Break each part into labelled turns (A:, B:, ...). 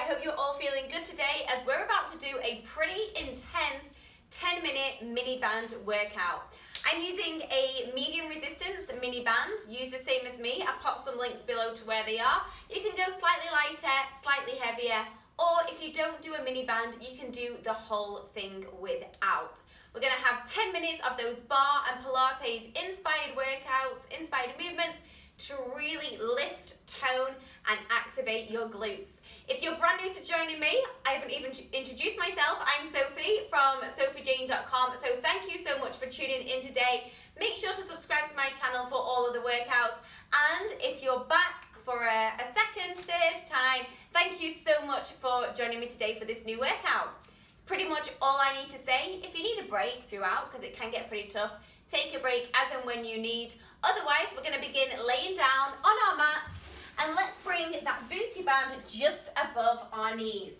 A: hope you're all feeling good today as we're about to do a pretty intense 10-minute mini band workout. I'm using a medium resistance mini band. Use the same as me. I've popped some links below to where they are. You can go slightly lighter, slightly heavier, or if you don't do a mini band, you can do the whole thing without. We're going to have 10 minutes of those Barre and Pilates inspired workouts, inspired movements to really lift, tone and activate your glutes. If you're brand new to joining me, I haven't even introduced myself. I'm Sofie from sofiejayne.com. So thank you so much for tuning in today. Make sure to subscribe to my channel for all of the workouts. And if you're back for a second, third time, thank you so much for joining me today for this new workout. It's pretty much all I need to say. If you need a break throughout, because it can get pretty tough, take a break as and when you need. Otherwise, we're going to begin laying down on our mats. And let's bring that booty band just above our knees.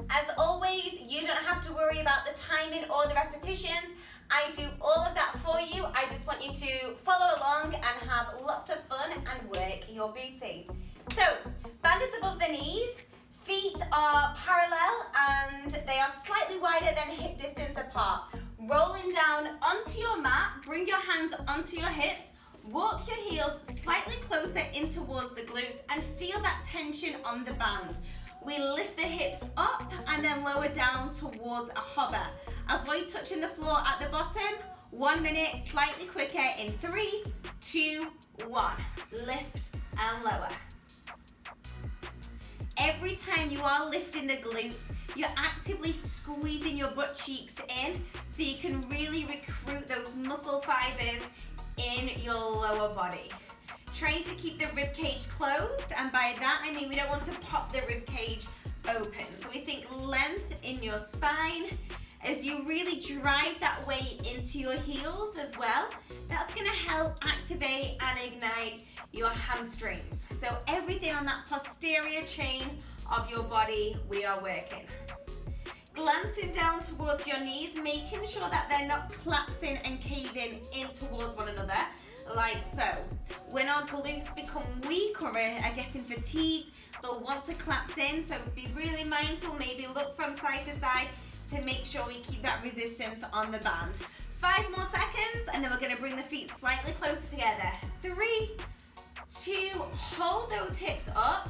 A: As always, you don't have to worry about the timing or the repetitions. I do all of that for you. I just want you to follow along and have lots of fun and work your booty. So, band is above the knees, feet are parallel and they are slightly wider than hip distance apart. Rolling down onto your mat, bring your hands onto your hips. Walk your heels slightly closer in towards the glutes and feel that tension on the band. We lift the hips up and then lower down towards a hover. Avoid touching the floor at the bottom. 1 minute, slightly quicker in 3, 2, 1. Lift and lower. Every time you are lifting the glutes, you're actively squeezing your butt cheeks in so you can really recruit those muscle fibers in your lower body. Trying to keep the rib cage closed, and by that I mean we don't want to pop the rib cage open. So we think length in your spine as you really drive that weight into your heels as well. That's going to help activate and ignite your hamstrings. So everything on that posterior chain of your body we are working. Glancing down towards your knees, making sure that they're not collapsing and caving in towards one another, like so. When our glutes become weak or are getting fatigued, they'll want to collapse in, so be really mindful, maybe look from side to side to make sure we keep that resistance on the band. 5 more seconds, and then we're gonna bring the feet slightly closer together. 3, 2, hold those hips up.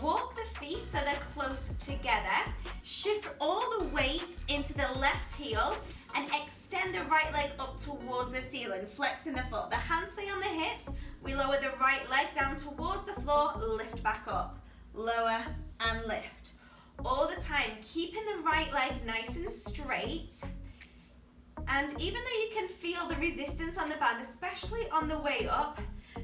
A: Walk the feet so they're close together. Shift all the weight into the left heel and extend the right leg up towards the ceiling, flexing the foot. The hands stay on the hips. We lower the right leg down towards the floor, lift back up, lower and lift. All the time, keeping the right leg nice and straight. And even though you can feel the resistance on the band, especially on the way up,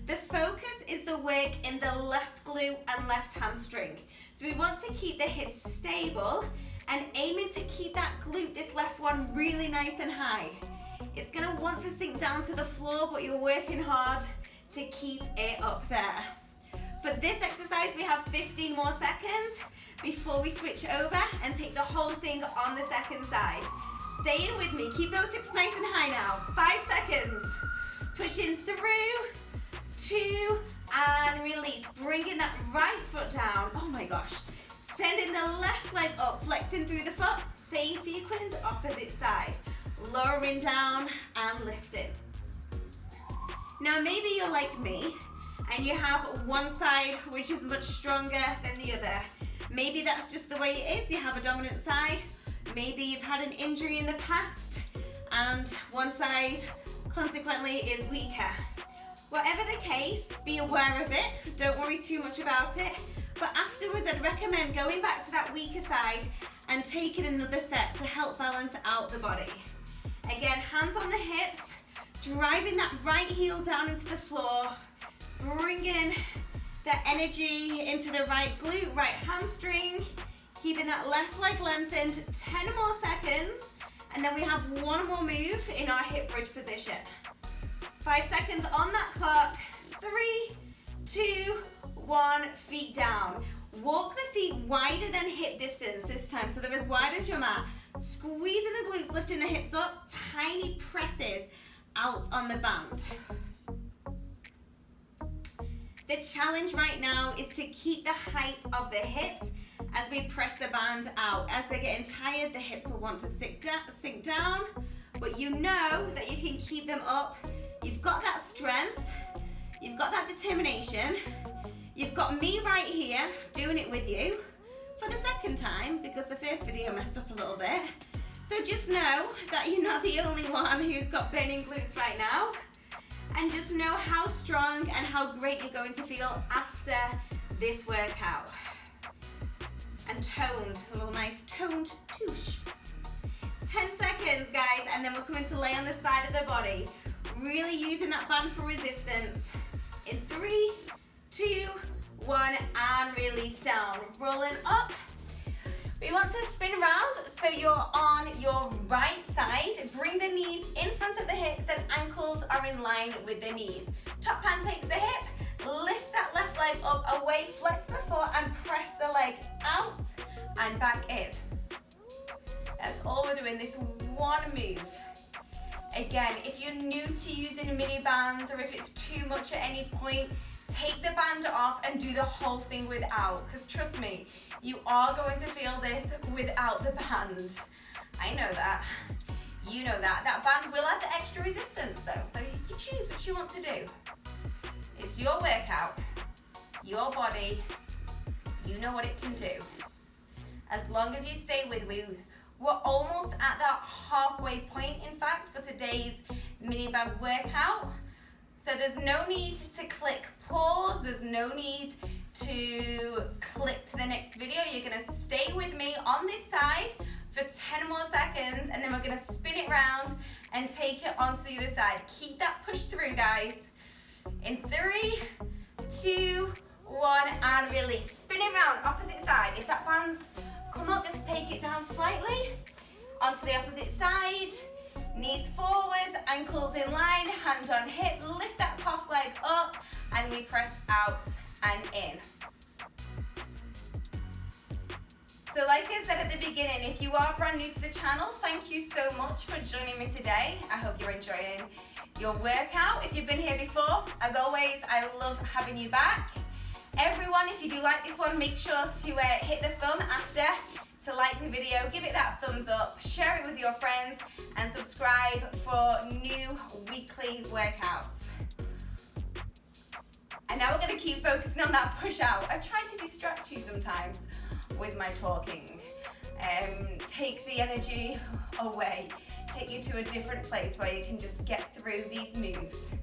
A: the focus is the work in the left glute and left hamstring. So we want to keep the hips stable and aiming to keep that glute, this left one, really nice and high. It's going to want to sink down to the floor, but you're working hard to keep it up there. For this exercise, we have 15 more seconds before we switch over and take the whole thing on the second side. Stay in with me. Keep those hips nice and high now. 5 seconds. Pushing through. 2 and release, bringing that right foot down. Oh my gosh, sending the left leg up, flexing through the foot, same sequence, opposite side, lowering down and lifting. Now maybe you're like me and you have one side which is much stronger than the other. Maybe that's just the way it is. You have a dominant side, maybe you've had an injury in the past and one side consequently is weaker. Whatever the case, be aware of it. Don't worry too much about it. But afterwards, I'd recommend going back to that weaker side and taking another set to help balance out the body. Again, hands on the hips, driving that right heel down into the floor, bringing that energy into the right glute, right hamstring, keeping that left leg lengthened. 10 more seconds, and then we have one more move in our hip bridge position. 5 seconds on that clock. 3, 2, 1, feet down. Walk the feet wider than hip distance this time, so they're as wide as your mat. Squeezing the glutes, lifting the hips up, tiny presses out on the band. The challenge right now is to keep the height of the hips as we press the band out. As they're getting tired, the hips will want to sink down, but you know that you can keep them up. You've got that strength, you've got that determination, you've got me right here doing it with you for the second time because the first video messed up a little bit. So just know that you're not the only one who's got burning glutes right now, and just know how strong and how great you're going to feel after this workout. And toned, a little nice toned touche. 10 seconds, guys, and then we're coming to lay on the side of the body. Really using that band for resistance. In 3, 2, 1, and release down. Rolling up. We want to spin around so you're on your right side. Bring the knees in front of the hips and ankles are in line with the knees. Top hand takes the hip. Lift that left leg up, away, flex the foot and press the leg out and back in. That's all we're doing, this one move. Again, if you're new to using mini bands or if it's too much at any point, take the band off and do the whole thing without, because trust me, you are going to feel this without the band. I know that. You know that. That band will add the extra resistance though, so you choose what you want to do. It's your workout, your body, you know what it can do. As long as you stay with me, we're almost at that halfway point, in fact, for today's mini band workout. So there's no need to click pause, there's no need to click to the next video. You're gonna stay with me on this side for 10 more seconds, and then we're gonna spin it around and take it onto the other side. Keep that push through, guys. In 3, 2, 1, and release. Spin it around, opposite side. If that band's come up, just take it down slightly. Onto the opposite side. Knees forwards, ankles in line, hand on hip. Lift that top leg up, and we press out and in. So like I said at the beginning, if you are brand new to the channel, thank you so much for joining me today. I hope you're enjoying your workout. If you've been here before, as always, I love having you back. Everyone, if you do like this one, make sure to hit the thumb after to like the video, give it that thumbs up, share it with your friends, and subscribe for new weekly workouts. And now we're going to keep focusing on that push out. I try to distract you sometimes with my talking. Take the energy away. Take you to a different place where you can just get through these moves.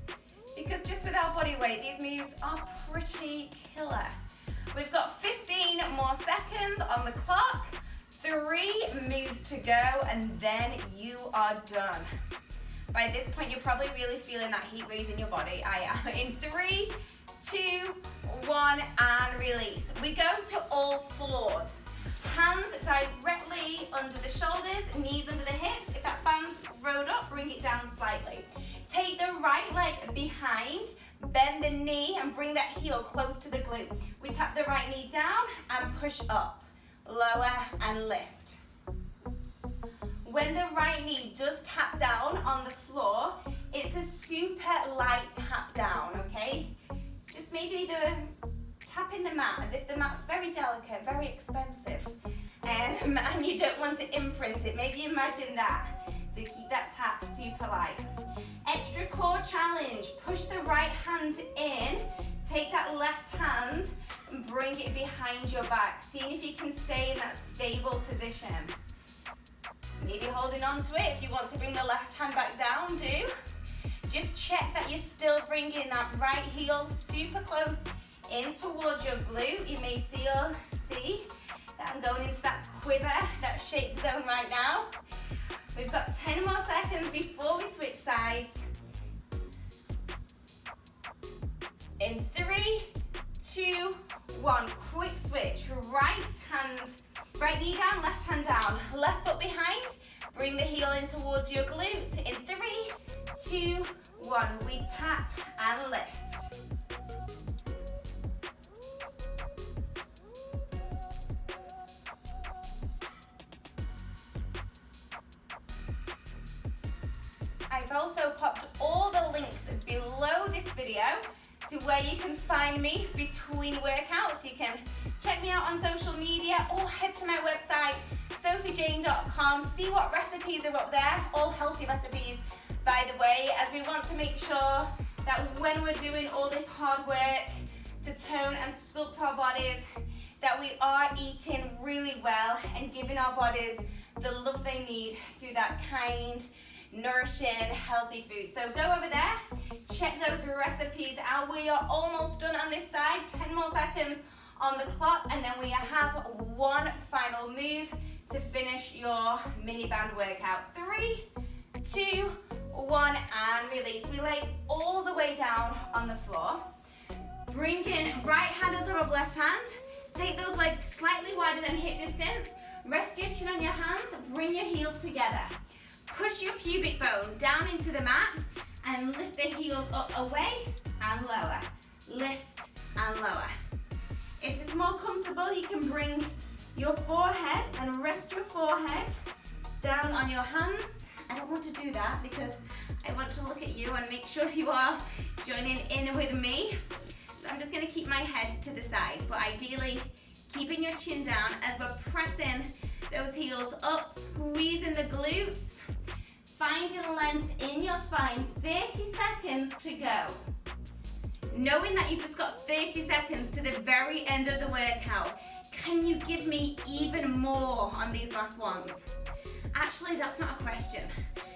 A: Because just with our body weight, these moves are pretty killer. We've got 15 more seconds on the clock. 3 moves to go, and then you are done. By this point, you're probably really feeling that heat raise in your body. I am. In 3, 2, 1, and release. We go to all fours. Hands directly under the shoulders, knees under the hips. If that band's rolled up, bring it down slightly. Take the right leg behind, bend the knee, and bring that heel close to the glute. We tap the right knee down and push up, lower and lift. When the right knee does tap down on the floor, it's a super light tap down, okay? Just maybe tapping the mat as if the mat's very delicate, very expensive, and you don't want to imprint it. Maybe imagine that, to keep that tap super light. Extra core challenge, push the right hand in, take that left hand and bring it behind your back, seeing if you can stay in that stable position. Maybe holding on to it. If you want to bring the left hand back down, do. Just check that you're still bringing that right heel super close in towards your glute. You may see that I'm going into that quiver, that shake zone right now. We've got 10 more seconds before we switch sides. In 3, 2, 1, quick switch. Right knee down, left hand down. Left foot behind, bring the heel in towards your glute. In 3, 2, 1, we tap and lift. I've also popped all the links below this video to where you can find me between workouts. You can Check me out on social media or head to my website, sofiejayne.com. See what recipes are up there, all healthy recipes, by the way, as we want to make sure that when we're doing all this hard work to tone and sculpt our bodies, that we are eating really well and giving our bodies the love they need through that kind, nourishing, healthy food. So go over there, check those recipes out. We are almost done on this side, 10 more seconds on the clock, and then we have one final move to finish your mini band workout. 3, 2, 1, and release. We lay all the way down on the floor. Bring in right hand on top of left hand. Take those legs slightly wider than hip distance. Rest your chin on your hands. Bring your heels together. Push your pubic bone down into the mat and lift the heels up, away and lower. Lift and lower. If it's more comfortable, you can bring your forehead and rest your forehead down on your hands. I don't want to do that because I want to look at you and make sure you are joining in with me. So I'm just going to keep my head to the side, but ideally keeping your chin down as we're pressing those heels up, squeezing the glutes, finding length in your spine. 30 seconds to go. Knowing that you've just got 30 seconds to the very end of the workout, can you give me even more on these last ones? Actually, that's not a question.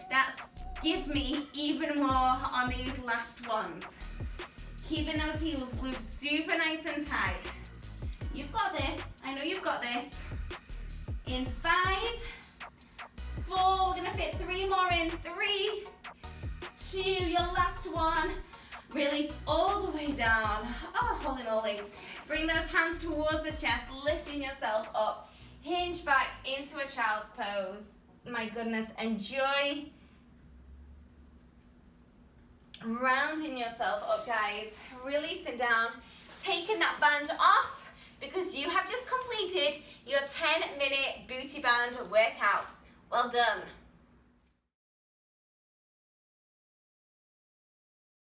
A: That's give me even more on these last ones. Keeping those heels glued super nice and tight. You've got this. I know you've got this. In 5, 4, we're gonna fit 3 more in. 3, 2, your last one. Release all the way down. Oh, holy moly. Bring those hands towards the chest, lifting yourself up. Hinge back into a child's pose. My goodness, enjoy rounding yourself up, guys. Releasing down, taking that band off because you have just completed your 10-minute booty band workout. Well done.